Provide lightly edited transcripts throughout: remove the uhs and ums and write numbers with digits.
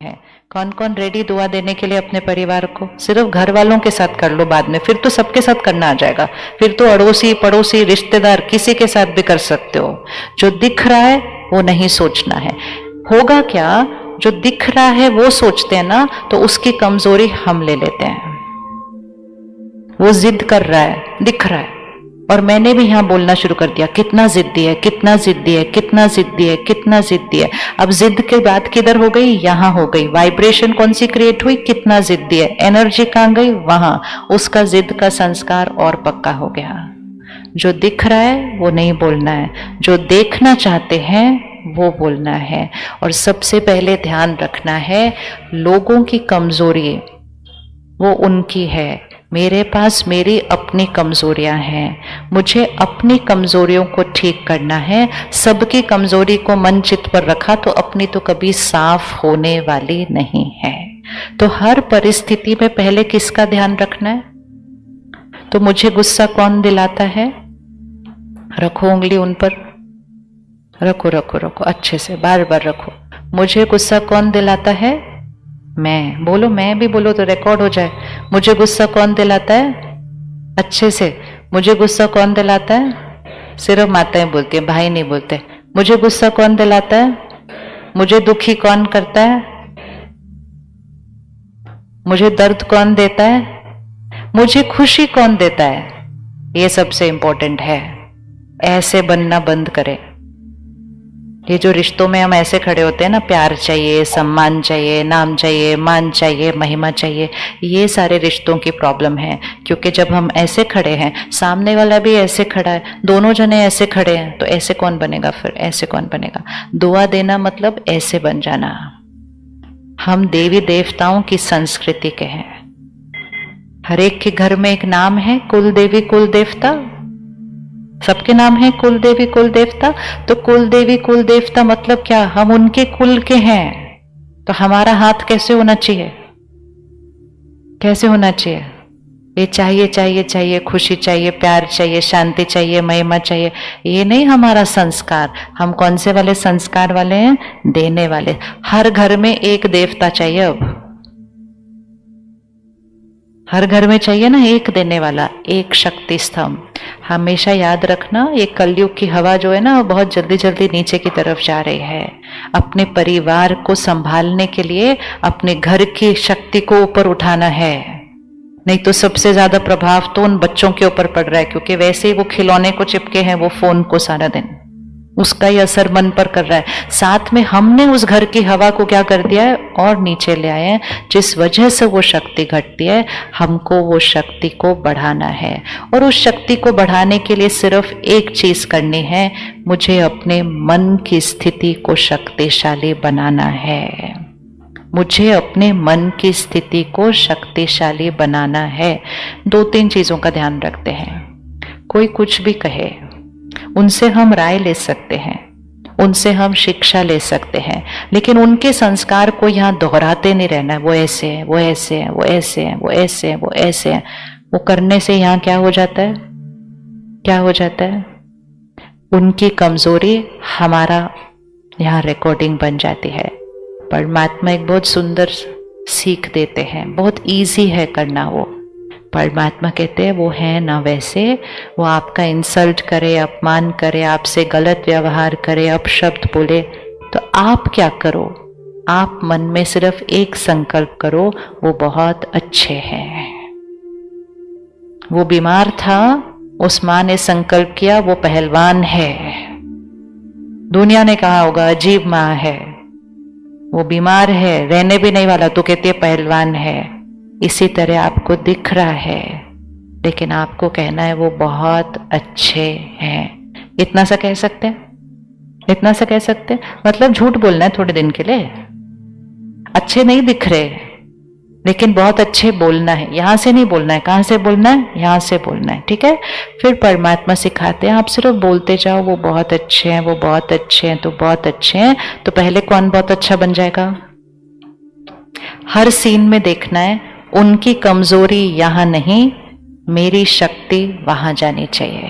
है। कौन कौन रेडी दुआ देने के लिए अपने परिवार को? सिर्फ घर वालों के साथ कर लो, बाद में फिर तो सबके साथ करना आ जाएगा। फिर तो अड़ोसी पड़ोसी रिश्तेदार किसी के साथ भी कर सकते हो। जो दिख रहा है वो नहीं सोचना है। होगा क्या, जो दिख रहा है वो सोचते हैं ना, तो उसकी कमजोरी हम ले लेते हैं। वो जिद कर रहा है, दिख रहा है, और मैंने भी यहां बोलना शुरू कर दिया, कितना जिद्दी है, कितना जिद्दी है, कितना जिद्दी है, कितना जिद्दी है। अब जिद की बात किधर हो गई? यहां हो गई। वाइब्रेशन कौन सी क्रिएट हुई? कितना जिद्दी है। एनर्जी कहां गई? वहां। उसका जिद का संस्कार और पक्का हो गया। जो दिख रहा है वो नहीं बोलना है, जो देखना चाहते हैं वो बोलना है। और सबसे पहले ध्यान रखना है, लोगों की कमजोरी वो उनकी है, मेरे पास मेरी अपनी कमजोरियां हैं। मुझे अपनी कमजोरियों को ठीक करना है। सबकी कमजोरी को मन चित्त पर रखा तो अपनी तो कभी साफ होने वाली नहीं है। तो हर परिस्थिति में पहले किसका ध्यान रखना है? तो मुझे गुस्सा कौन दिलाता है? रखो उंगली उन पर, रखो रखो रखो, अच्छे से बार बार रखो। मुझे गुस्सा कौन दिलाता है? मैं। बोलो, मैं भी बोलो तो रिकॉर्ड हो जाए। मुझे गुस्सा कौन दिलाता है? अच्छे से। मुझे गुस्सा कौन दिलाता है? सिर्फ माताएं बोलती हैं, भाई नहीं बोलते। मुझे गुस्सा कौन दिलाता है? मुझे दुखी कौन करता है? मुझे दर्द कौन देता है? मुझे खुशी कौन देता है? ये सबसे इंपॉर्टेंट है। ऐसे बनना बंद करें। ये जो रिश्तों में हम ऐसे खड़े होते हैं ना, प्यार चाहिए, सम्मान चाहिए, नाम चाहिए, मान चाहिए, महिमा चाहिए, ये सारे रिश्तों की प्रॉब्लम है। क्योंकि जब हम ऐसे खड़े हैं, सामने वाला भी ऐसे खड़ा है, दोनों जने ऐसे खड़े हैं, तो ऐसे कौन बनेगा? फिर ऐसे कौन बनेगा? दुआ देना मतलब ऐसे बन जाना। हम देवी देवताओं की संस्कृति के हैं। हर एक के घर में एक नाम है, कुल देवी कुल देवता। सबके नाम है कुल देवी कुल देवता। तो कुल देवी कुल देवता मतलब क्या? हम उनके कुल के हैं। तो हमारा हाथ कैसे होना चाहिए? कैसे होना चाहिए? ये चाहिए चाहिए चाहिए, खुशी चाहिए, प्यार चाहिए, शांति चाहिए, महिमा चाहिए, ये नहीं हमारा संस्कार। हम कौन से वाले संस्कार वाले हैं? देने वाले। हर घर में एक देवता चाहिए। अब हर घर में चाहिए ना एक देने वाला, एक शक्ति स्तंभ। हमेशा याद रखना, ये कलयुग की हवा जो है ना, वो बहुत जल्दी जल्दी नीचे की तरफ जा रही है। अपने परिवार को संभालने के लिए अपने घर की शक्ति को ऊपर उठाना है। नहीं तो सबसे ज्यादा प्रभाव तो उन बच्चों के ऊपर पड़ रहा है, क्योंकि वैसे ही वो खिलौने को चिपके हैं, वो फोन को सारा दिन, उसका ही असर मन पर कर रहा है। साथ में हमने उस घर की हवा को क्या कर दिया है? और नीचे ले आए हैं, जिस वजह से वो शक्ति घटती है। हमको वो शक्ति को बढ़ाना है, और उस शक्ति को बढ़ाने के लिए सिर्फ एक चीज करनी है, मुझे अपने मन की स्थिति को शक्तिशाली बनाना है। मुझे अपने मन की स्थिति को शक्तिशाली बनाना है। दो तीन चीजों का ध्यान रखते हैं। कोई कुछ भी कहे, उनसे हम राय ले सकते हैं, उनसे हम शिक्षा ले सकते हैं, लेकिन उनके संस्कार को यहाँ दोहराते नहीं रहना है। वो ऐसे है, वो ऐसे है, वो ऐसे है, वो ऐसे है, वो ऐसे है। वो करने से यहाँ क्या हो जाता है? क्या हो जाता है? उनकी कमजोरी हमारा यहाँ रिकॉर्डिंग बन जाती है। परमात्मा एक बहुत सुंदर सीख देते हैं, बहुत इजी है करना। वो परमात्मा कहते हैं, वो है ना वैसे, वो आपका इंसल्ट करे, अपमान करे, आपसे गलत व्यवहार करे, अपशब्द बोले, तो आप क्या करो? आप मन में सिर्फ एक संकल्प करो, वो बहुत अच्छे हैं। वो बीमार था, उस मां ने संकल्प किया, वो पहलवान है। दुनिया ने कहा होगा अजीब मां है, वो बीमार है, रहने भी नहीं वाला, तो कहती है पहलवान है। इसी तरह आपको दिख रहा है, लेकिन आपको कहना है वो बहुत अच्छे हैं। इतना सा कह सकते हैं, इतना सा कह सकते हैं। मतलब झूठ बोलना है थोड़े दिन के लिए। अच्छे नहीं दिख रहे, लेकिन बहुत अच्छे बोलना है। यहां से नहीं बोलना है। कहां से बोलना है? यहां से बोलना है। ठीक है। फिर परमात्मा सिखाते हैं, आप सिर्फ बोलते जाओ, वो बहुत अच्छे हैं, वो बहुत अच्छे हैं, तो बहुत अच्छे हैं। तो पहले कौन बहुत अच्छा बन जाएगा? हर सीन में देखना है, उनकी कमजोरी यहां नहीं, मेरी शक्ति वहां जानी चाहिए।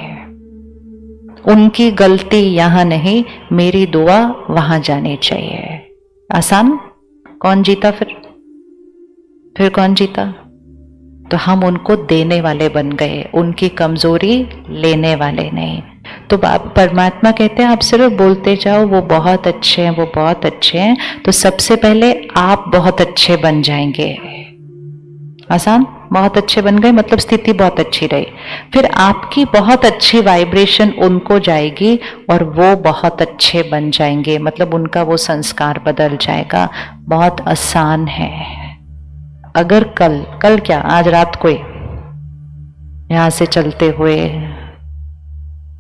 उनकी गलती यहां नहीं, मेरी दुआ वहां जानी चाहिए। आसान? कौन जीता फिर कौन जीता? तो हम उनको देने वाले बन गए, उनकी कमजोरी लेने वाले नहीं। तो परमात्मा कहते हैं आप सिर्फ बोलते जाओ वो बहुत अच्छे हैं, वो बहुत अच्छे हैं। तो सबसे पहले आप बहुत अच्छे बन जाएंगे। आसान, बहुत अच्छे बन गए मतलब स्थिति बहुत अच्छी रही। फिर आपकी बहुत अच्छी वाइब्रेशन उनको जाएगी और वो बहुत अच्छे बन जाएंगे, मतलब उनका वो संस्कार बदल जाएगा। बहुत आसान है। अगर कल क्या, आज रात को यहां से चलते हुए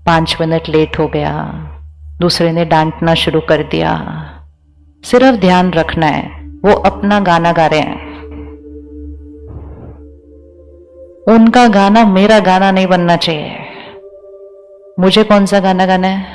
5 मिनट लेट हो गया, दूसरे ने डांटना शुरू कर दिया, सिर्फ ध्यान रखना है वो अपना गाना गा रहे हैं, उनका गाना मेरा गाना नहीं बनना चाहिए। मुझे कौन सा गाना गाना है?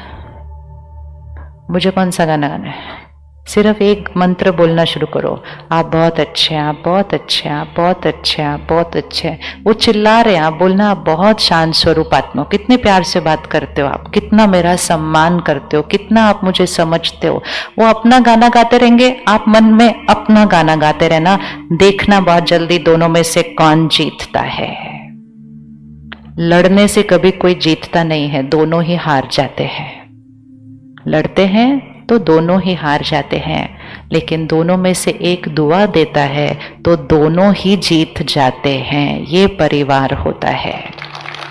मुझे कौन सा गाना गाना है? सिर्फ एक मंत्र बोलना शुरू करो, आप बहुत अच्छे हैं, आप बहुत अच्छे हैं, आप बहुत अच्छे हैं, आप बहुत अच्छे हैं। वो चिल्ला रहे हैं, आप बोलना आप बहुत शांत स्वरूप आत्मा, कितने प्यार से बात करते हो आप, कितना मेरा सम्मान करते हो, कितना आप मुझे समझते हो। वो अपना गाना गाते रहेंगे, आप मन में अपना गाना गाते रहना। देखना बहुत जल्दी दोनों में से कौन जीतता है। लड़ने से कभी कोई जीतता नहीं है, दोनों ही हार जाते हैं। लड़ते हैं तो दोनों ही हार जाते हैं, लेकिन दोनों में से एक दुआ देता है तो दोनों ही जीत जाते हैं। ये परिवार होता है,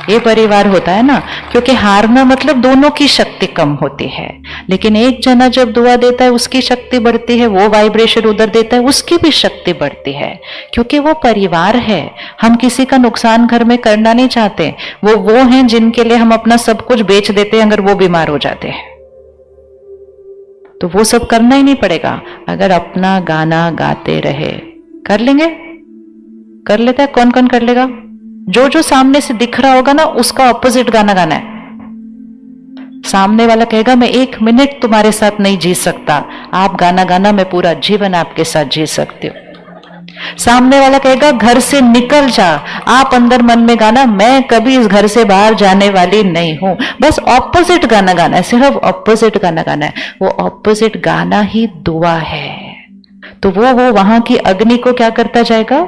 ये परिवार होता है ना। क्योंकि हारना मतलब दोनों की शक्ति कम होती है, लेकिन एक जना जब दुआ देता है उसकी शक्ति बढ़ती है, वो वाइब्रेशन उधर देता है उसकी भी शक्ति बढ़ती है। क्योंकि वो परिवार है, हम किसी का नुकसान घर में करना नहीं चाहते। वो हैं जिनके लिए हम अपना सब कुछ बेच देते हैं अगर वो बीमार हो जाते हैं, तो वो सब करना ही नहीं पड़ेगा अगर अपना गाना गाते रहे। कर लेंगे, कर लेता है। कौन कौन कर लेगा? जो सामने से दिख रहा होगा ना उसका ऑपोजिट गाना गाना है। सामने वाला कहेगा मैं 1 मिनट तुम्हारे साथ नहीं जी सकता, आप गाना गाना मैं पूरा जीवन आपके साथ जी सकती हूँ। सामने वाला कहेगा घर से निकल जा, आप अंदर मन में गाना मैं कभी इस घर से बाहर जाने वाली नहीं हूं। बस ऑपोजिट गाना गाना है, सिर्फ ऑपोजिट गाना गाना है। वो ऑपोजिट गाना ही दुआ है। तो वो वहां की अग्नि को क्या करता जाएगा?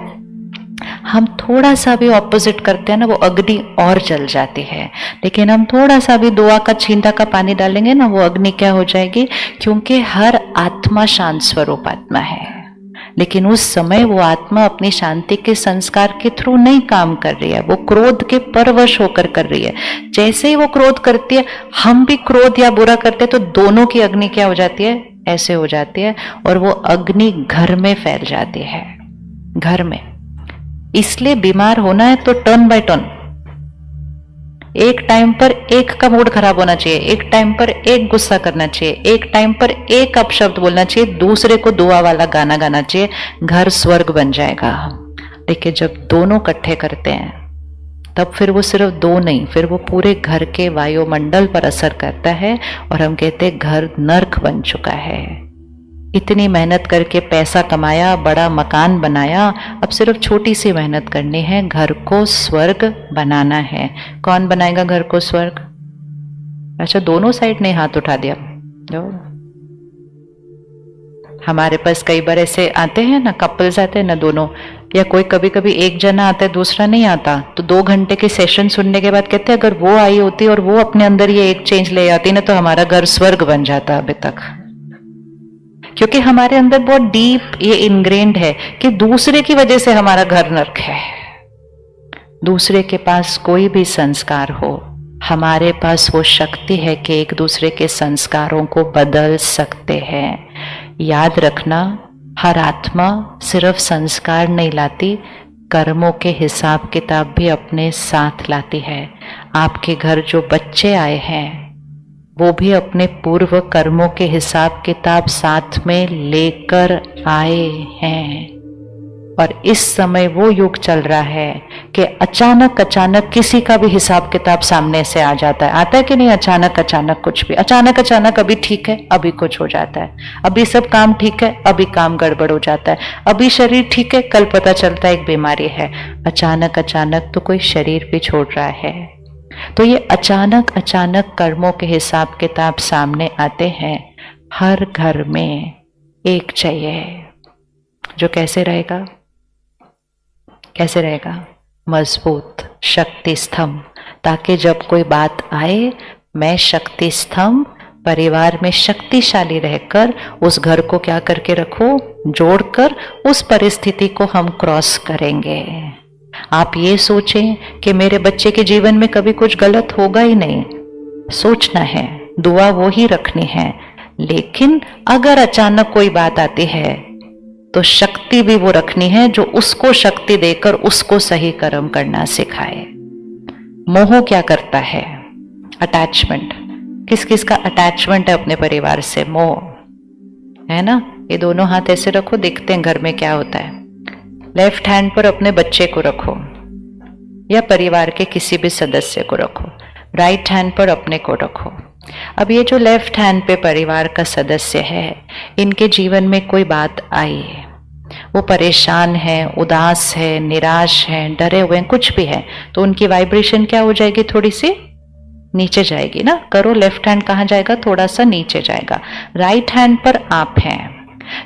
हम थोड़ा सा भी ऑपोजिट करते हैं ना, वो अग्नि और जल जाती है। लेकिन हम थोड़ा सा भी दुआ का छींटा का पानी डालेंगे ना, वो अग्नि क्या हो जाएगी? क्योंकि हर आत्मा शांत स्वरूप आत्मा है, लेकिन उस समय वो आत्मा अपनी शांति के संस्कार के थ्रू नहीं काम कर रही है, वो क्रोध के परवश होकर कर रही है। जैसे ही वो क्रोध करती है, हम भी क्रोध या बुरा करते हैं, तो दोनों की अग्नि क्या हो जाती है? ऐसे हो जाती है, और वो अग्नि घर में फैल जाती है, घर में। इसलिए बीमार होना है तो टर्न बाय टर्न, एक टाइम पर एक का मूड खराब होना चाहिए, एक टाइम पर एक गुस्सा करना चाहिए, एक टाइम पर एक अपशब्द बोलना चाहिए, दूसरे को दुआ वाला गाना गाना चाहिए, घर स्वर्ग बन जाएगा। लेकिन जब दोनों इकट्ठे करते हैं तब फिर वो सिर्फ 2 नहीं, फिर वो पूरे घर के वायुमंडल पर असर करता है, और हम कहते हैं घर नर्क बन चुका है। इतनी मेहनत करके पैसा कमाया, बड़ा मकान बनाया, अब सिर्फ छोटी सी मेहनत करनी है, घर को स्वर्ग बनाना है। कौन बनाएगा घर को स्वर्ग? अच्छा, दोनों साइड ने हाथ उठा दिया। हमारे पास कई बार ऐसे आते हैं ना, कपल्स आते हैं ना दोनों, या कोई कभी कभी एक जना आता है दूसरा नहीं आता, तो 2 घंटे के सेशन सुनने के बाद कहते हैं अगर वो आई होती और वो अपने अंदर ये एक चेंज ले आती ना, तो हमारा घर स्वर्ग बन जाता अभी तक। क्योंकि हमारे अंदर बहुत डीप ये इनग्रेन्ड है कि दूसरे की वजह से हमारा घर नर्क है। दूसरे के पास कोई भी संस्कार हो, हमारे पास वो शक्ति है कि एक दूसरे के संस्कारों को बदल सकते हैं। याद रखना, हर आत्मा सिर्फ संस्कार नहीं लाती, कर्मों के हिसाब किताब भी अपने साथ लाती है। आपके घर जो बच्चे आए हैं वो भी अपने पूर्व कर्मों के हिसाब किताब साथ में लेकर आए हैं। और इस समय वो युग चल रहा है कि अचानक अचानक किसी का भी हिसाब किताब सामने से आ जाता है। आता है कि नहीं? अचानक अचानक कुछ भी, अचानक अचानक अभी ठीक है, अभी कुछ हो जाता है, अभी सब काम ठीक है, अभी काम गड़बड़ हो जाता है, अभी शरीर ठीक है, कल पता चलता है एक बीमारी है। अचानक अचानक तो कोई शरीर भी छोड़ रहा है। तो ये अचानक अचानक कर्मों के हिसाब किताब सामने आते हैं। हर घर में एक चाहिए, जो कैसे रहेगा, कैसे रहेगा, मजबूत शक्ति स्तंभ, ताकि जब कोई बात आए मैं शक्ति स्तंभ परिवार में शक्तिशाली रहकर उस घर को क्या करके रखो, जोड़कर उस परिस्थिति को हम क्रॉस करेंगे। आप ये सोचें कि मेरे बच्चे के जीवन में कभी कुछ गलत होगा ही नहीं, सोचना है, दुआ वो ही रखनी है, लेकिन अगर अचानक कोई बात आती है तो शक्ति भी वो रखनी है जो उसको शक्ति देकर उसको सही कर्म करना सिखाए। मोह क्या करता है, अटैचमेंट, किस किस का अटैचमेंट है अपने परिवार से, मोह है ना। ये दोनों हाथ ऐसे रखो, देखते हैं घर में क्या होता है। लेफ्ट हैंड पर अपने बच्चे को रखो या परिवार के किसी भी सदस्य को रखो, राइट हैंड पर अपने को रखो। अब ये जो लेफ्ट हैंड पे परिवार का सदस्य है, इनके जीवन में कोई बात आई है, वो परेशान है, उदास है, निराश है, डरे हुए हैं, कुछ भी है, तो उनकी वाइब्रेशन क्या हो जाएगी, थोड़ी सी नीचे जाएगी ना। करो, लेफ्ट हैंड कहाँ जाएगा, थोड़ा सा नीचे जाएगा। राइट हैंड पर आप हैं।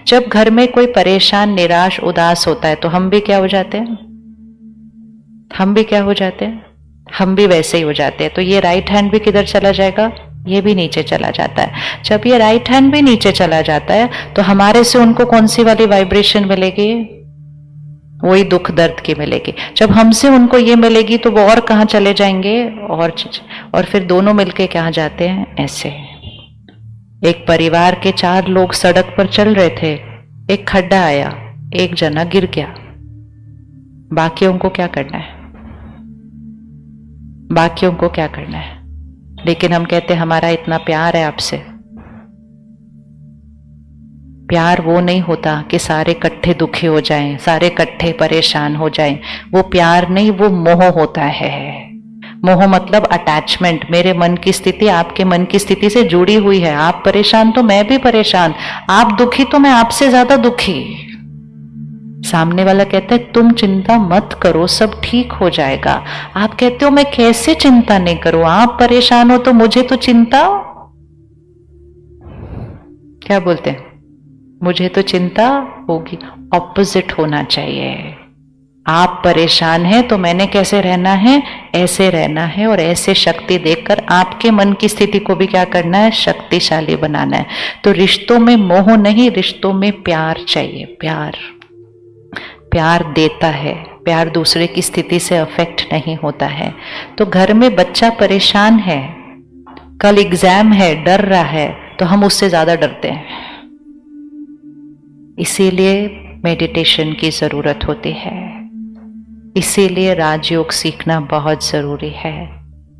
जब घर में कोई परेशान, निराश, उदास होता है तो हम भी क्या हो जाते हैं, हम भी क्या हो जाते हैं, हम भी वैसे ही हो जाते हैं। तो ये राइट हैंड भी किधर चला जाएगा, ये भी नीचे चला जाता है। जब ये राइट हैंड भी नीचे चला जाता है तो हमारे से उनको कौन सी वाली वाइब्रेशन मिलेगी, वही दुख दर्द की मिलेगी। जब हमसे उनको ये मिलेगी तो वो और कहाँ चले जाएंगे, और फिर दोनों मिलके कहाँ जाते हैं, ऐसे। एक परिवार के 4 लोग सड़क पर चल रहे थे, एक खड्डा आया, एक जना गिर गया, बाकियों को क्या करना है, बाकियों को क्या करना है। लेकिन हम कहते हैं हमारा इतना प्यार है आपसे। प्यार वो नहीं होता कि सारे इकट्ठे दुखी हो जाएं, सारे इकट्ठे परेशान हो जाएं, वो प्यार नहीं, वो मोह होता है। मोह मतलब अटैचमेंट। मेरे मन की स्थिति आपके मन की स्थिति से जुड़ी हुई है। आप परेशान तो मैं भी परेशान, आप दुखी तो मैं आपसे ज्यादा दुखी। सामने वाला कहता है तुम चिंता मत करो, सब ठीक हो जाएगा। आप कहते हो मैं कैसे चिंता नहीं करूं, आप परेशान हो तो मुझे तो चिंता, क्या बोलते हैं, मुझे तो चिंता होगी। ऑपोजिट होना चाहिए। आप परेशान हैं तो मैंने कैसे रहना है, ऐसे रहना है, और ऐसे शक्ति देकर आपके मन की स्थिति को भी क्या करना है, शक्तिशाली बनाना है। तो रिश्तों में मोह नहीं, रिश्तों में प्यार चाहिए। प्यार, प्यार देता है, प्यार दूसरे की स्थिति से अफेक्ट नहीं होता है। तो घर में बच्चा परेशान है, कल एग्जाम है, डर रहा है, तो हम उससे ज्यादा डरते हैं। इसीलिए मेडिटेशन की जरूरत होती है, इसीलिए राजयोग सीखना बहुत जरूरी है,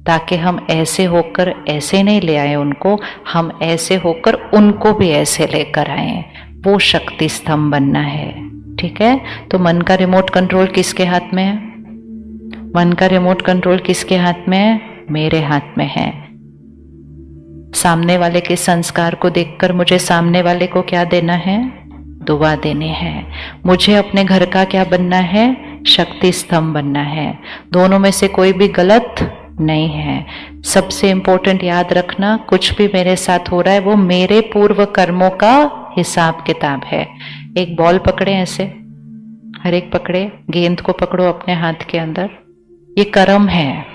ताकि हम ऐसे होकर ऐसे नहीं ले आए उनको, हम ऐसे होकर उनको भी ऐसे लेकर आए। वो शक्ति स्तंभ बनना है, ठीक है। तो मन का रिमोट कंट्रोल किसके हाथ में है, मन का रिमोट कंट्रोल किसके हाथ में है, मेरे हाथ में है। सामने वाले के संस्कार को देखकर मुझे सामने वाले को क्या देना है, दुआ देनी है। मुझे अपने घर का क्या बनना है, शक्ति स्तंभ बनना है। दोनों में से कोई भी गलत नहीं है। सबसे इंपॉर्टेंट याद रखना, कुछ भी मेरे साथ हो रहा है वो मेरे पूर्व कर्मों का हिसाब किताब है। एक बॉल पकड़े, ऐसे हर एक पकड़े, गेंद को पकड़ो अपने हाथ के अंदर, ये कर्म है।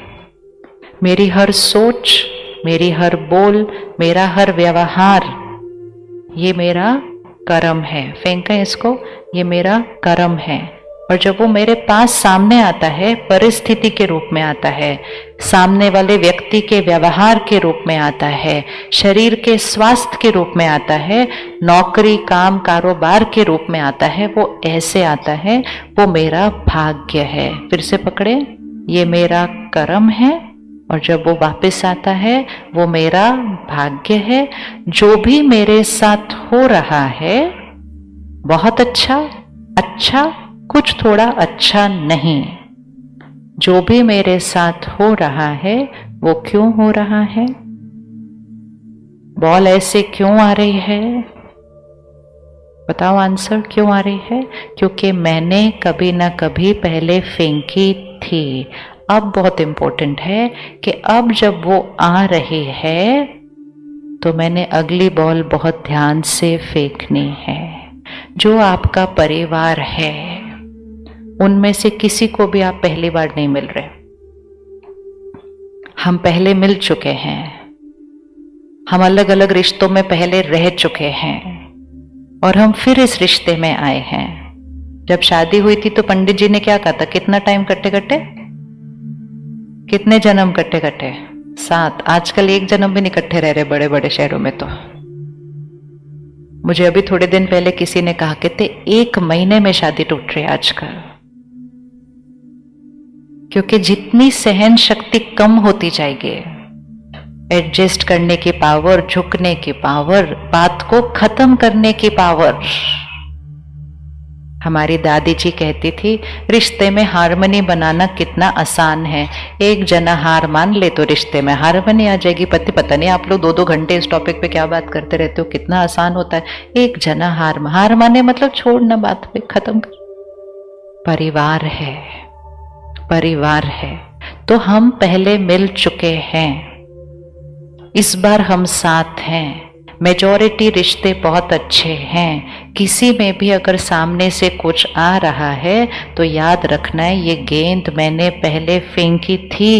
मेरी हर सोच, मेरी हर बोल, मेरा हर व्यवहार, ये मेरा कर्म है। फेंकें इसको, ये मेरा कर्म है। और जब वो मेरे पास सामने आता है, परिस्थिति के रूप में आता है, सामने वाले व्यक्ति के व्यवहार के रूप में आता है, शरीर के स्वास्थ्य के रूप में आता है, नौकरी, काम, कारोबार के रूप में आता है, वो ऐसे आता है, वो मेरा भाग्य है। फिर से पकड़े, ये मेरा कर्म है, और जब वो वापस आता है वो मेरा भाग्य है। जो भी मेरे साथ हो रहा है बहुत अच्छा, अच्छा, कुछ थोड़ा अच्छा नहीं। जो भी मेरे साथ हो रहा है वो क्यों हो रहा है, बॉल ऐसे क्यों आ रही है, बताओ आंसर, क्यों आ रही है? क्योंकि मैंने कभी ना कभी पहले फेंकी थी। अब बहुत इंपॉर्टेंट है कि अब जब वो आ रही है तो मैंने अगली बॉल बहुत ध्यान से फेंकनी है। जो आपका परिवार है उनमें से किसी को भी आप पहली बार नहीं मिल रहे। हम पहले मिल चुके हैं, हम अलग अलग रिश्तों में पहले रह चुके हैं और हम फिर इस रिश्ते में आए हैं। जब शादी हुई थी तो पंडित जी ने क्या कहा था, कितना टाइम कट्टे कट्टे, कितने जन्म कट्टे कट्टे, 7। आजकल एक जन्म भी नहीं इकट्ठे रह रहे बड़े बड़े शहरों में। तो मुझे अभी थोड़े दिन पहले किसी ने कहा कहते 1 महीने में शादी टूट रही है आजकल, क्योंकि जितनी सहन शक्ति कम होती जाएगी, एडजस्ट करने की पावर, झुकने की पावर, बात को खत्म करने की पावर। हमारी दादी जी कहती थी रिश्ते में हारमोनी बनाना कितना आसान है, एक जना हार मान ले तो रिश्ते में हारमोनी आ जाएगी। पता नहीं आप लोग 2-2 घंटे इस टॉपिक पे क्या बात करते रहते हो, कितना आसान होता है। एक जना हार माने मतलब छोड़ना, बात पे खत्म कर। परिवार है, परिवार है तो हम पहले मिल चुके हैं, इस बार हम साथ हैं। मेजॉरिटी रिश्ते बहुत अच्छे हैं। किसी में भी अगर सामने से कुछ आ रहा है तो याद रखना है ये गेंद मैंने पहले फेंकी थी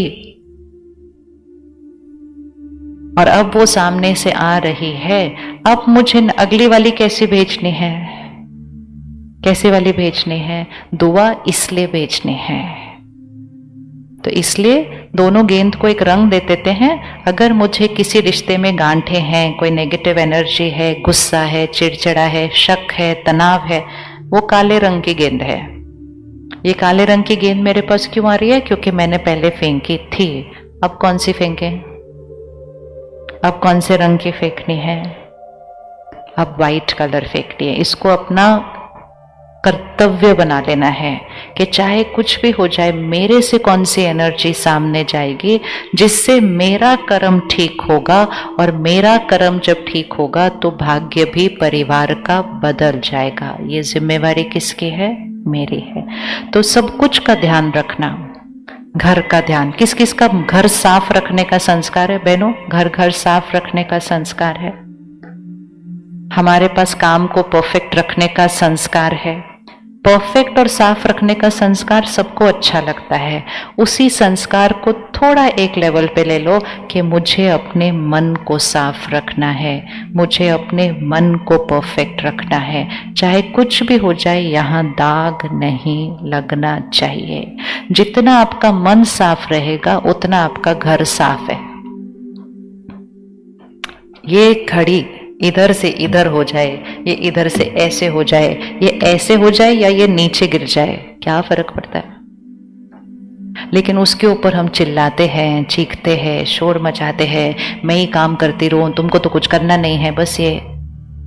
और अब वो सामने से आ रही है। अब मुझे अगली वाली कैसी भेजनी है, कैसी वाली भेजनी है? दुआ इसलिए भेजनी है। तो इसलिए दोनों गेंद को एक रंग दे देते हैं। अगर मुझे किसी रिश्ते में गांठें हैं, कोई नेगेटिव एनर्जी है, गुस्सा है, चिड़चिड़ा है, शक है, तनाव है, वो काले रंग की गेंद है। ये काले रंग की गेंद मेरे पास क्यों आ रही है? क्योंकि मैंने पहले फेंकी थी। अब कौन सी फेंके? अब कौन से रंग की फेंकनी है? अब वाइट कलर फेंकनी है। इसको अपना कर्तव्य बना लेना है कि चाहे कुछ भी हो जाए, मेरे से कौन सी एनर्जी सामने जाएगी जिससे मेरा कर्म ठीक होगा, और मेरा कर्म जब ठीक होगा तो भाग्य भी परिवार का बदल जाएगा। ये जिम्मेवारी किसकी है? मेरी है। तो सब कुछ का ध्यान रखना। घर का ध्यान, किस किस का घर साफ रखने का संस्कार है बहनों? घर घर साफ रखने का संस्कार है। हमारे पास काम को परफेक्ट रखने का संस्कार है। परफेक्ट और साफ रखने का संस्कार सबको अच्छा लगता है। उसी संस्कार को थोड़ा एक लेवल पे ले लो कि मुझे अपने मन को साफ रखना है, मुझे अपने मन को परफेक्ट रखना है। चाहे कुछ भी हो जाए, यहाँ दाग नहीं लगना चाहिए। जितना आपका मन साफ रहेगा उतना आपका घर साफ है। ये घड़ी इधर से इधर हो जाए, ये इधर से ऐसे हो जाए, ये ऐसे हो जाए या ये नीचे गिर जाए, क्या फर्क पड़ता है? लेकिन उसके ऊपर हम चिल्लाते हैं, चीखते हैं, शोर मचाते हैं, मैं ही काम करती रहूं, तुमको तो कुछ करना नहीं है बस। ये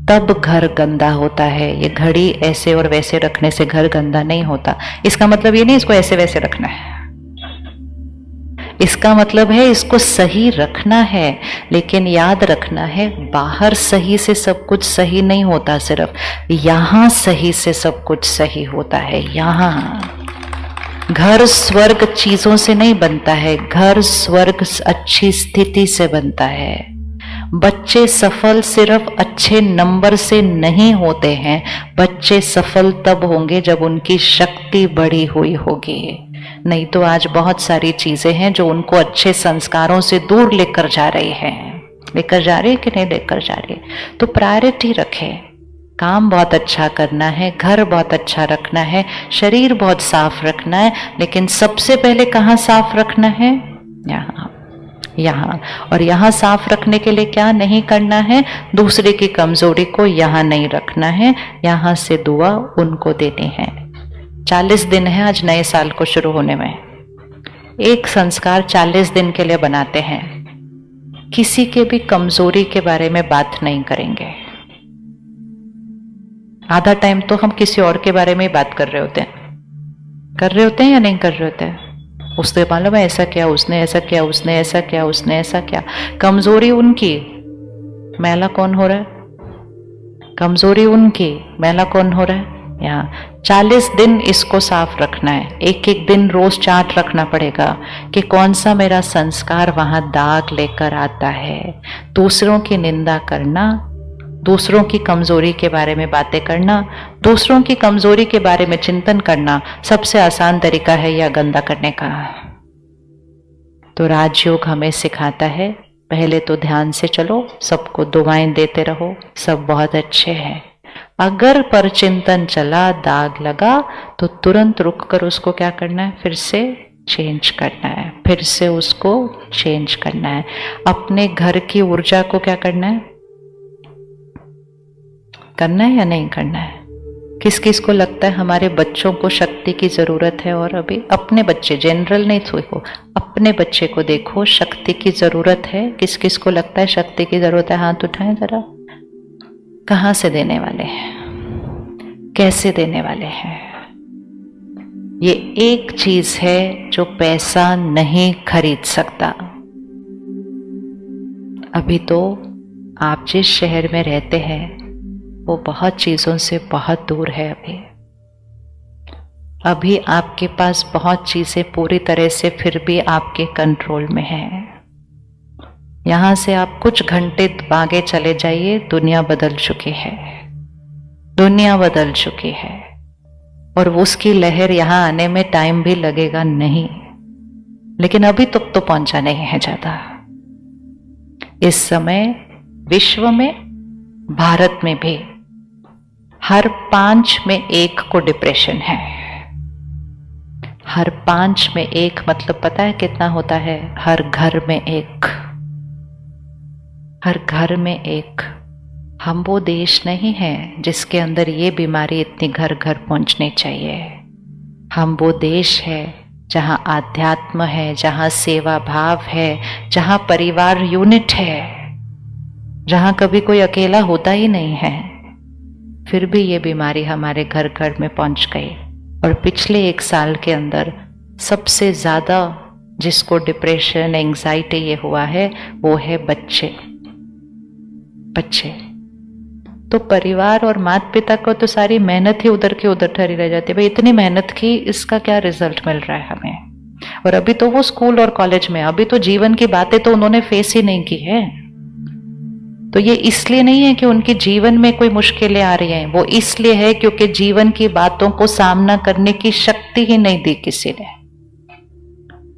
तब घर गंदा होता है। ये घड़ी ऐसे और वैसे रखने से घर गंदा नहीं होता। इसका मतलब ये नहीं इसको ऐसे वैसे रखना है, इसका मतलब है इसको सही रखना है। लेकिन याद रखना है, बाहर सही से सब कुछ सही नहीं होता, सिर्फ यहां सही से सब कुछ सही होता है। यहां घर स्वर्ग चीजों से नहीं बनता है, घर स्वर्ग अच्छी स्थिति से बनता है। बच्चे सफल सिर्फ अच्छे नंबर से नहीं होते हैं, बच्चे सफल तब होंगे जब उनकी शक्ति बड़ी हुई होगी। नहीं तो आज बहुत सारी चीजें हैं जो उनको अच्छे संस्कारों से दूर लेकर जा रही हैं। लेकर जा रही है कि नहीं लेकर जा रही है? तो प्रायोरिटी रखें। काम बहुत अच्छा करना है, घर बहुत अच्छा रखना है, शरीर बहुत साफ रखना है, लेकिन सबसे पहले कहाँ साफ रखना है? यहाँ, यहाँ। और यहाँ साफ रखने के लिए क्या नहीं करना है? दूसरे की कमजोरी को यहाँ नहीं रखना है, यहाँ से दुआ उनको देनी है। 40 दिन है आज नए साल को शुरू होने में। एक संस्कार 40 दिन के लिए बनाते हैं। किसी के भी कमजोरी के बारे में बात नहीं करेंगे। आधा टाइम तो हम किसी और के बारे में ही बात कर रहे होते हैं या नहीं कर रहे होते हैं? उसने मालूम है ऐसा क्या, उसने ऐसा किया, उसने ऐसा किया, उसने ऐसा किया। कमजोरी उनकी, मैला कौन हो रहा है? कमजोरी उनकी, मैला कौन हो रहा है? यहाँ 40 दिन इसको साफ रखना है। एक एक दिन रोज चार्ट रखना पड़ेगा कि कौन सा मेरा संस्कार वहां दाग लेकर आता है। दूसरों की निंदा करना दूसरों की कमजोरी के बारे में बातें करना, दूसरों की कमजोरी के बारे में चिंतन करना सबसे आसान तरीका है यह गंदा करने का। तो राजयोग हमें सिखाता है पहले तो ध्यान से चलो, सबको दुआएं देते रहो, सब बहुत अच्छे हैं। अगर पर चिंतन चला, दाग लगा, तो तुरंत रुक कर उसको क्या करना है, फिर से चेंज करना है, फिर से उसको चेंज करना है। अपने घर की ऊर्जा को क्या करना है, करना है या नहीं करना है। किस किस को लगता है हमारे बच्चों को शक्ति की जरूरत है, और अभी अपने बच्चे, जनरल नहीं देखो, अपने बच्चे को देखो, शक्ति की जरूरत है। किस किस को लगता है शक्ति की जरूरत है, हाथ उठाएं जरा। कहां से देने वाले हैं, कैसे देने वाले हैं। ये एक चीज है जो पैसा नहीं खरीद सकता। अभी तो आप जिस शहर में रहते हैं वो बहुत चीजों से बहुत दूर है। अभी आपके पास बहुत चीजें पूरी तरह से फिर भी आपके कंट्रोल में है। यहां से आप कुछ घंटे आगे चले जाइए, दुनिया बदल चुकी है, दुनिया बदल चुकी है, और उसकी लहर यहां आने में टाइम भी लगेगा नहीं, लेकिन अभी तक तो पहुंचा नहीं है ज्यादा। इस समय विश्व में, भारत में भी हर 5 में 1 को डिप्रेशन है। हर 5 में 1 मतलब पता है कितना होता है, हर घर में 1, हर घर में 1। हम वो देश नहीं है जिसके अंदर ये बीमारी इतनी घर घर पहुंचनी चाहिए। हम वो देश है जहां आध्यात्म है, जहां सेवा भाव है, जहां परिवार यूनिट है, जहां कभी कोई अकेला होता ही नहीं है। फिर भी ये बीमारी हमारे घर घर में पहुंच गई। और पिछले 1 साल के अंदर सबसे ज्यादा जिसको डिप्रेशन, एंजाइटी ये हुआ है वो है बच्चे। तो परिवार और माता पिता को तो सारी मेहनत ही उधर की उधर ठहरी रह जाती है। भाई इतनी मेहनत की, इसका क्या रिजल्ट मिल रहा है हमें। और अभी तो वो स्कूल और कॉलेज में, अभी तो जीवन की बातें तो उन्होंने फेस ही नहीं की है। तो ये इसलिए नहीं है कि उनके जीवन में कोई मुश्किलें आ रही हैं, वो इसलिए है क्योंकि जीवन की बातों को सामना करने की शक्ति ही नहीं दी किसी ने।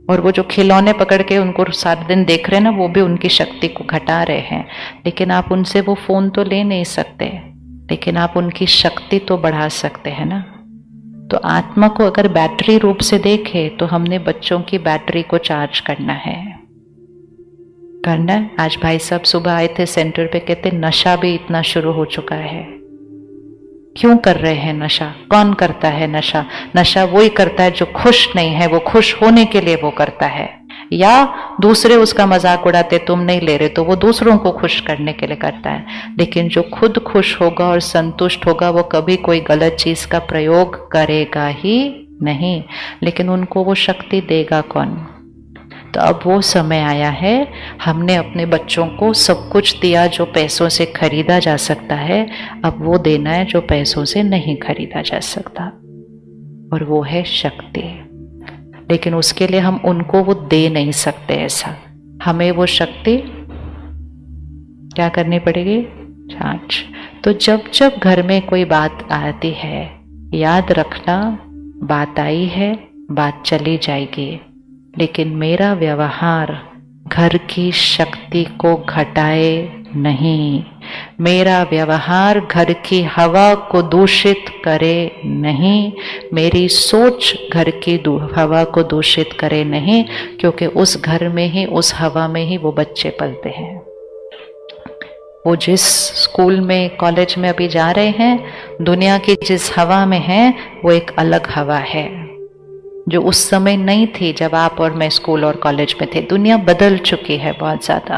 और वो जो खिलौने पकड़ के उनको सारा दिन देख रहे हैं ना, वो भी उनकी शक्ति को घटा रहे हैं। लेकिन आप उनसे वो फोन तो ले नहीं सकते, लेकिन आप उनकी शक्ति तो बढ़ा सकते हैं ना। तो आत्मा को अगर बैटरी रूप से देखे तो हमने बच्चों की बैटरी को चार्ज करना है। आज भाई साहब सुबह आए थे सेंटर पे, कहते नशा भी इतना शुरू हो चुका है। क्यों कर रहे हैं नशा, कौन करता है नशा। नशा वही करता है जो खुश नहीं है, वो खुश होने के लिए वो करता है, या दूसरे उसका मजाक उड़ाते तुम नहीं ले रहे तो वो दूसरों को खुश करने के लिए करता है। लेकिन जो खुद खुश होगा और संतुष्ट होगा वो कभी कोई गलत चीज का प्रयोग करेगा ही नहीं। लेकिन उनको वो शक्ति देगा कौन। तो अब वो समय आया है, हमने अपने बच्चों को सब कुछ दिया जो पैसों से खरीदा जा सकता है, अब वो देना है जो पैसों से नहीं खरीदा जा सकता, और वो है शक्ति। लेकिन उसके लिए हम उनको वो दे नहीं सकते ऐसा। हमें वो शक्ति क्या करनी पड़ेगी, जांच। तो जब जब घर में कोई बात आती है, याद रखना बात आई है, बात चली जाएगी, लेकिन मेरा व्यवहार घर की शक्ति को घटाए नहीं, मेरा व्यवहार घर की हवा को दूषित करे नहीं, मेरी सोच घर की हवा को दूषित करे नहीं, क्योंकि उस घर में ही, उस हवा में ही वो बच्चे पलते हैं। वो जिस स्कूल में, कॉलेज में अभी जा रहे हैं, दुनिया की जिस हवा में है वो एक अलग हवा है जो उस समय नहीं थी जब आप और मैं स्कूल और कॉलेज में थे। दुनिया बदल चुकी है बहुत ज्यादा।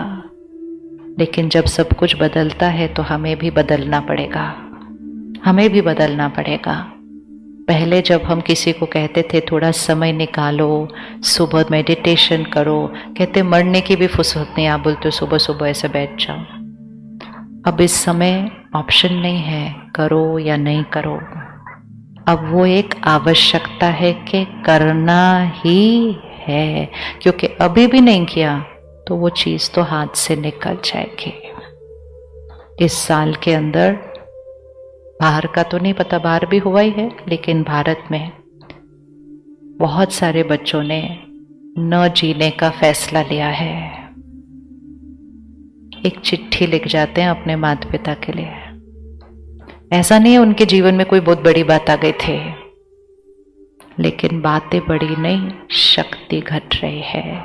लेकिन जब सब कुछ बदलता है तो हमें भी बदलना पड़ेगा, हमें भी बदलना पड़ेगा। पहले जब हम किसी को कहते थे थोड़ा समय निकालो, सुबह मेडिटेशन करो, कहते मरने की भी फुर्सत नहीं, आप बोलते सुबह सुबह ऐसे बैठ जाओ। अब इस समय ऑप्शन नहीं है करो या नहीं करो, अब वो एक आवश्यकता है कि करना ही है, क्योंकि अभी भी नहीं किया तो वो चीज तो हाथ से निकल जाएगी। इस साल के अंदर, बाहर का तो नहीं पता, बाहर भी हुआ ही है, लेकिन भारत में बहुत सारे बच्चों ने न जीने का फैसला लिया है। एक चिट्ठी लिख जाते हैं अपने माता पिता के लिए। ऐसा नहीं है उनके जीवन में कोई बहुत बड़ी बात आ गई थी, लेकिन बातें बड़ी नहीं, शक्ति घट रही है।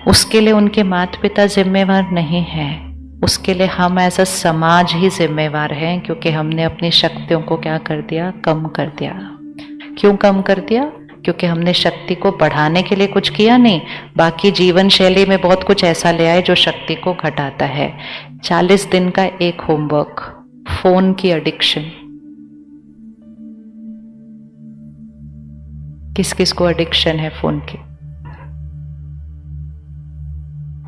उसके लिए उनके माता पिता जिम्मेवार नहीं हैं, उसके लिए हम ऐसा समाज ही जिम्मेवार हैं, क्योंकि हमने अपनी शक्तियों को क्या कर दिया, कम कर दिया। क्यों कम कर दिया? क्योंकि हमने शक्ति को बढ़ाने के लिए कुछ किया नहीं, बाकी जीवन शैली में बहुत कुछ ऐसा ले आए जो शक्ति को घटाता है। 40 दिन का एक होमवर्क, फोन की एडिक्शन। किस किस को एडिक्शन है फोन की?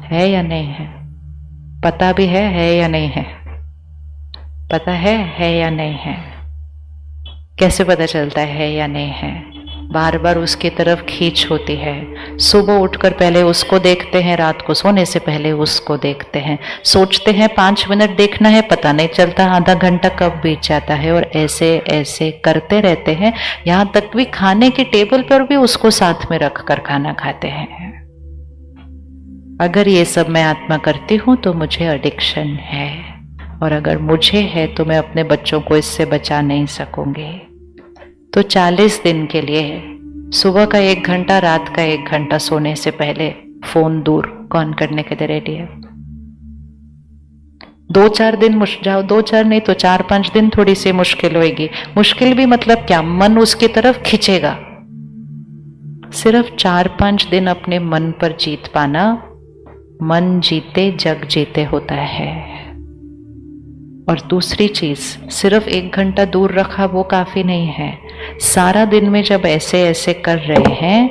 है या नहीं है? पता भी है या नहीं है? पता है या नहीं है? कैसे पता चलता है या नहीं है? बार बार उसकी तरफ खींच होती है। सुबह उठकर पहले उसको देखते हैं, रात को सोने से पहले उसको देखते हैं, सोचते हैं 5 मिनट देखना है, पता नहीं चलता आधा घंटा कब बीत जाता है, और ऐसे ऐसे करते रहते हैं। यहाँ तक भी खाने की टेबल पर भी उसको साथ में रख कर खाना खाते हैं। अगर ये सब मैं आत्मा करती हूँ तो मुझे एडिक्शन है, और अगर मुझे है तो मैं अपने बच्चों को इससे बचा नहीं सकूंगी। तो 40 दिन के लिए सुबह का 1 घंटा, रात का 1 घंटा सोने से पहले फोन दूर कौन करने के लिए रेडी है? 2-4 दिन जाओ, 2-4 नहीं तो 4-5 दिन थोड़ी सी मुश्किल होगी। मुश्किल भी मतलब क्या, मन उसकी तरफ खींचेगा। सिर्फ 4-5 दिन अपने मन पर जीत पाना, मन जीते जग जीते होता है। और दूसरी चीज, सिर्फ 1 घंटा दूर रखा वो काफी नहीं है। सारा दिन में जब ऐसे ऐसे कर रहे हैं,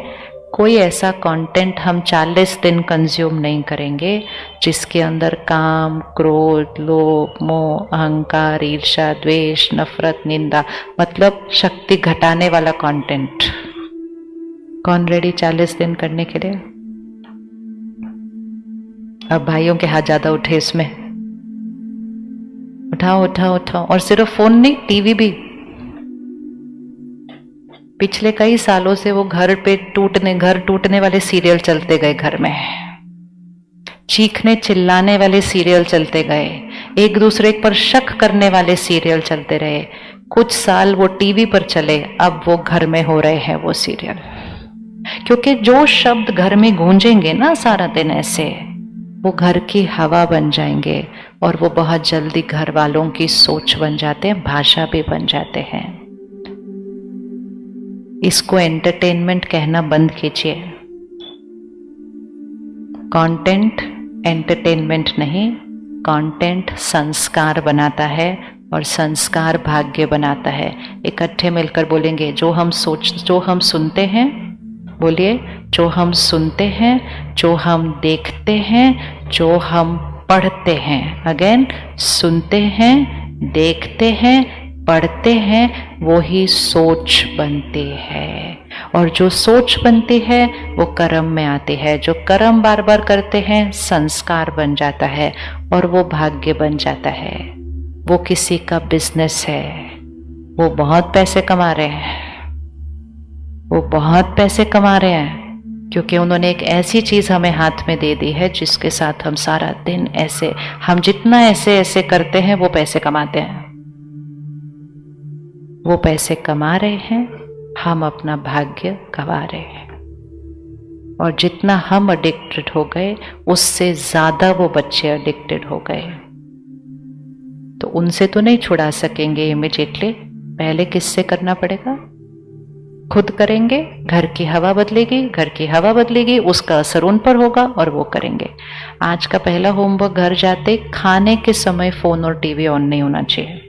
कोई ऐसा कंटेंट हम 40 दिन कंज्यूम नहीं करेंगे जिसके अंदर काम, क्रोध, लोभ, मोह, अहंकार, ईर्ष्या, द्वेष, नफरत, निंदा, मतलब शक्ति घटाने वाला कंटेंट। कौन रेडी 40 दिन करने के लिए? अब भाइयों के हाथ ज्यादा उठे इसमें, उठाओ उठाओ उठाओ। और सिर्फ फोन नहीं, टीवी भी। पिछले कई सालों से वो घर टूटने वाले सीरियल चलते गए, घर में चीखने चिल्लाने वाले सीरियल चलते गए, एक दूसरे पर शक करने वाले सीरियल चलते रहे। कुछ साल वो टीवी पर चले, अब वो घर में हो रहे हैं वो सीरियल। क्योंकि जो शब्द घर में गूंजेंगे ना सारा दिन ऐसे, वो घर की हवा बन जाएंगे, और वो बहुत जल्दी घर वालों की सोच बन जाते हैं, भाषा भी बन जाते हैं। इसको एंटरटेनमेंट कहना बंद कीजिए। कंटेंट एंटरटेनमेंट नहीं, कंटेंट संस्कार बनाता है, और संस्कार भाग्य बनाता है। इकट्ठे मिलकर बोलेंगे, जो हम सुनते हैं, बोलिए, जो हम सुनते हैं, जो हम देखते हैं, जो हम पढ़ते हैं। अगेन, सुनते हैं, देखते हैं, पढ़ते हैं, वो ही सोच बनती है, और जो सोच बनती है वो कर्म में आती है। जो कर्म बार बार करते हैं संस्कार बन जाता है, और वो भाग्य बन जाता है। वो किसी का बिजनेस है, वो बहुत पैसे कमा रहे हैं, वो बहुत पैसे कमा रहे हैं, क्योंकि उन्होंने एक ऐसी चीज हमें हाथ में दे दी है जिसके साथ हम सारा दिन ऐसे, हम जितना ऐसे ऐसे करते हैं वो पैसे कमाते हैं। वो पैसे कमा रहे हैं, हम अपना भाग्य गवा रहे हैं। और जितना हम एडिक्टेड हो गए, उससे ज्यादा वो बच्चे एडिक्टेड हो गए। तो उनसे तो नहीं छुड़ा सकेंगे इमीडिएटली, पहले किससे करना पड़ेगा? खुद करेंगे, घर की हवा बदलेगी, घर की हवा बदलेगी, उसका असर उन पर होगा और वो करेंगे। आज का पहला होमवर्क, घर जाते खाने के समय फोन और टीवी ऑन नहीं होना चाहिए।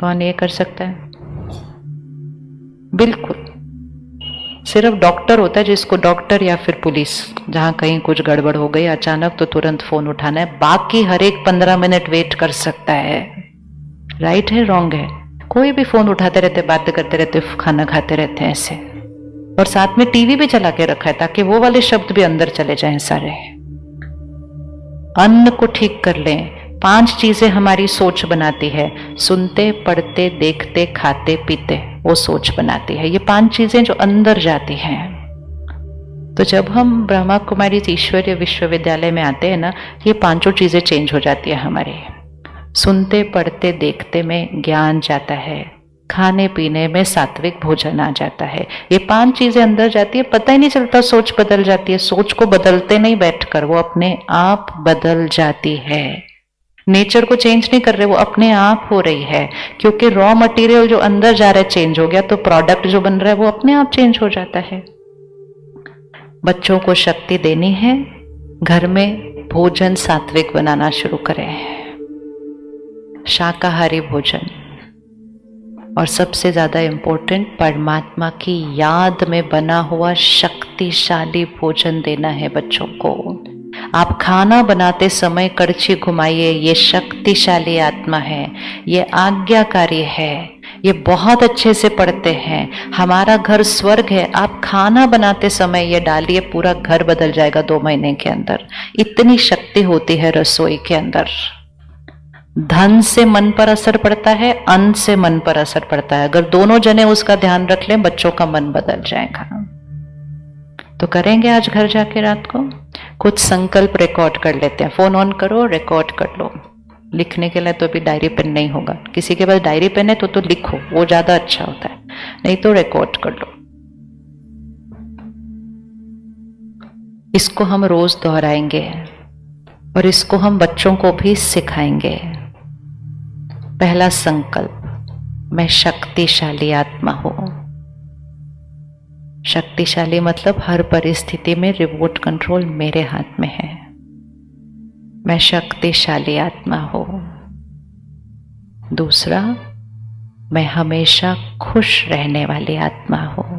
कौन ये कर सकता है? बिल्कुल, सिर्फ डॉक्टर होता है जिसको, डॉक्टर या फिर पुलिस, जहां कहीं कुछ गड़बड़ हो गई अचानक तो तुरंत फोन उठाना है। बाकी हर एक 15 मिनट वेट कर सकता है। राइट है, रॉन्ग है? कोई भी फोन उठाते रहते, बातें करते रहते, खाना खाते रहते हैं ऐसे, और साथ में टीवी भी चला के रखा है ताकि वो वाले शब्द भी अंदर चले जाएं सारे। अन्न को ठीक कर लें, 5 चीजें हमारी सोच बनाती है। सुनते, पढ़ते, देखते, खाते, पीते, वो सोच बनाती है। ये 5 चीजें जो अंदर जाती हैं। तो जब हम ब्रह्मा कुमारी ईश्वरीय विश्वविद्यालय में आते हैं ना, ये 5 चीजें चेंज हो जाती है हमारी। सुनते, पढ़ते, देखते में ज्ञान जाता है, खाने पीने में सात्विक भोजन आ जाता है। ये 5 चीजें अंदर जाती है, पता ही नहीं चलता सोच बदल जाती है। सोच को बदलते नहीं बैठकर, वो अपने आप बदल जाती है। नेचर को चेंज नहीं कर रहे, वो अपने आप हो रही है। क्योंकि रॉ मटेरियल जो अंदर जा रहा है चेंज हो गया, तो प्रोडक्ट जो बन रहा है वो अपने आप चेंज हो जाता है। बच्चों को शक्ति देनी है, घर में भोजन सात्विक बनाना शुरू करें, शाकाहारी भोजन। और सबसे ज्यादा इंपॉर्टेंट, परमात्मा की याद में बना हुआ शक्तिशाली भोजन देना है बच्चों को। आप खाना बनाते समय कड़छी घुमाइए, ये शक्तिशाली आत्मा है, ये आज्ञाकारी है, ये बहुत अच्छे से पढ़ते हैं, हमारा घर स्वर्ग है। आप खाना बनाते समय ये डालिए, पूरा घर बदल जाएगा 2 महीने के अंदर। इतनी शक्ति होती है रसोई के अंदर। धन से मन पर असर पड़ता है, अन्न से मन पर असर पड़ता है। अगर दोनों जने उसका ध्यान रख लें, बच्चों का मन बदल जाएगा। तो करेंगे आज घर जाके रात को कुछ संकल्प रिकॉर्ड कर लेते हैं। फोन ऑन करो, रिकॉर्ड कर लो। लिखने के लिए तो अभी डायरी पेन नहीं होगा, किसी के पास डायरी पेन है तो लिखो, वो ज्यादा अच्छा होता है, नहीं तो रिकॉर्ड कर लो। इसको हम रोज दोहराएंगे और इसको हम बच्चों को भी सिखाएंगे। पहला संकल्प, मैं शक्तिशाली आत्मा हूं। शक्तिशाली मतलब हर परिस्थिति में रिमोट कंट्रोल मेरे हाथ में है। मैं शक्तिशाली आत्मा हूं। दूसरा, मैं हमेशा खुश रहने वाली आत्मा हूं।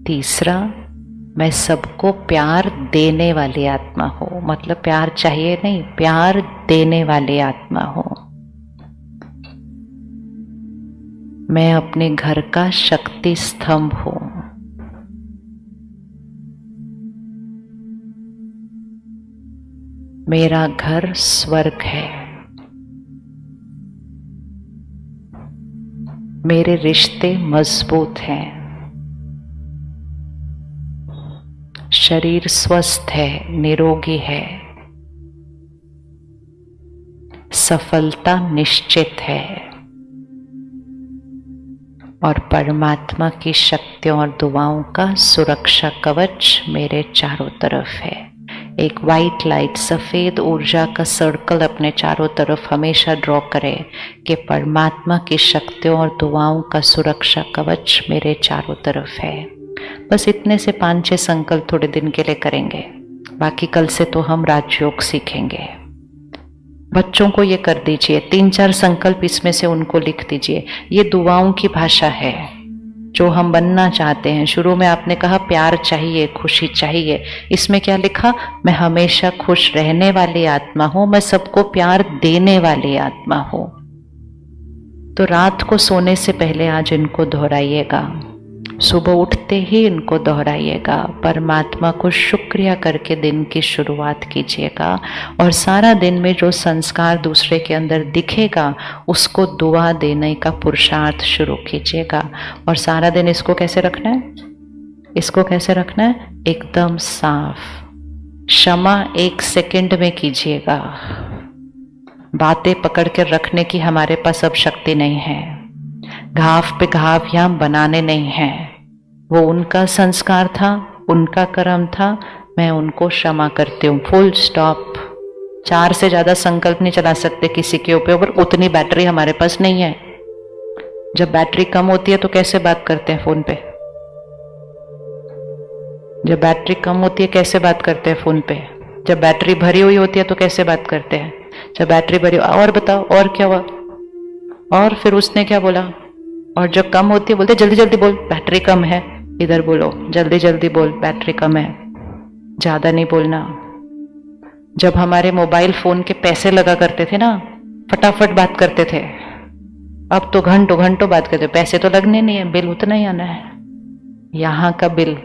तीसरा, मैं सबको प्यार देने वाली आत्मा हूं। मतलब प्यार चाहिए नहीं, प्यार देने वाली आत्मा हूं। मैं अपने घर का शक्ति स्तंभ हूं। मेरा घर स्वर्ग है। मेरे रिश्ते मजबूत हैं। शरीर स्वस्थ है, निरोगी है। सफलता निश्चित है। और परमात्मा की शक्तियों और दुआओं का सुरक्षा कवच मेरे चारों तरफ है। एक वाइट लाइट, सफेद ऊर्जा का सर्कल अपने चारों तरफ हमेशा ड्रॉ करें कि परमात्मा की शक्तियों और दुआओं का सुरक्षा कवच मेरे चारों तरफ है। बस इतने से 5-6 संकल्प थोड़े दिन के लिए करेंगे। बाकी कल से तो हम राजयोग सीखेंगे। बच्चों को ये कर दीजिए, 3-4 संकल्प इसमें से उनको लिख दीजिए। ये दुआओं की भाषा है जो हम बनना चाहते हैं। शुरू में आपने कहा प्यार चाहिए, खुशी चाहिए। इसमें क्या लिखा? मैं हमेशा खुश रहने वाली आत्मा हूं, मैं सबको प्यार देने वाली आत्मा हूं। तो रात को सोने से पहले आज इनको दोहराइएगा, सुबह उठते ही इनको दोहराइएगा। परमात्मा को शुक्रिया करके दिन की शुरुआत कीजिएगा और सारा दिन में जो संस्कार दूसरे के अंदर दिखेगा उसको दुआ देने का पुरुषार्थ शुरू कीजिएगा। और सारा दिन इसको कैसे रखना है? इसको कैसे रखना है? एकदम साफ। क्षमा 1 सेकंड में कीजिएगा। बातें पकड़ कर रखने की हमारे पास अब शक्ति नहीं है। घाव पे घाव यहां बनाने नहीं है। वो उनका संस्कार था, उनका कर्म था, मैं उनको क्षमा करती हूँ। Full stop. 4 से ज्यादा संकल्प नहीं चला सकते किसी के ऊपर, उतनी बैटरी हमारे पास नहीं है। जब बैटरी कम होती है तो कैसे बात करते हैं फोन पे? जब बैटरी कम होती है कैसे बात करते हैं फोन पे? जब बैटरी भरी हुई होती है तो कैसे बात करते हैं? जब बैटरी भरी, और बताओ और क्या हुआ? और फिर उसने क्या बोला? और जब कम होती है बोलते जल्दी जल्दी बोल, बैटरी कम है। इधर बोलो, जल्दी जल्दी बोल, बैटरी कम है। ज्यादा नहीं बोलना। जब हमारे मोबाइल फोन के पैसे लगा करते थे ना, फटाफट बात करते थे। अब तो घंटों घंटों बात करते। पैसे तो लगने नहीं है, बिल उतना ही आना है। यहाँ का बिल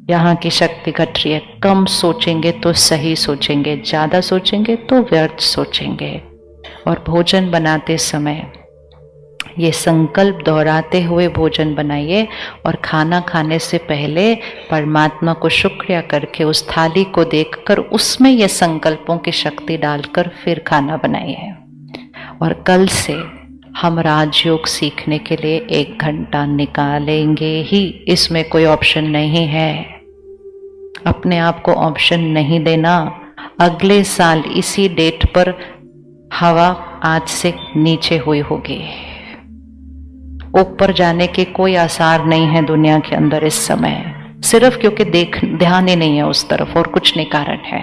यहाँ की शक्ति घट रही है। कम सोचेंगे तो सही सोचेंगे, ज्यादा सोचेंगे तो व्यर्थ सोचेंगे। और भोजन बनाते समय ये संकल्प दोहराते हुए भोजन बनाइए, और खाना खाने से पहले परमात्मा को शुक्रिया करके उस थाली को देखकर उसमें ये संकल्पों की शक्ति डालकर फिर खाना बनाइए। और कल से हम राजयोग सीखने के लिए 1 घंटा निकालेंगे ही, इसमें कोई ऑप्शन नहीं है। अपने आप को ऑप्शन नहीं देना। अगले साल इसी डेट पर हवा आज से नीचे हुई होगी, ऊपर जाने के कोई आसार नहीं है दुनिया के अंदर इस समय, सिर्फ क्योंकि ध्यान ही नहीं है उस तरफ, और कुछ नहीं कारण है।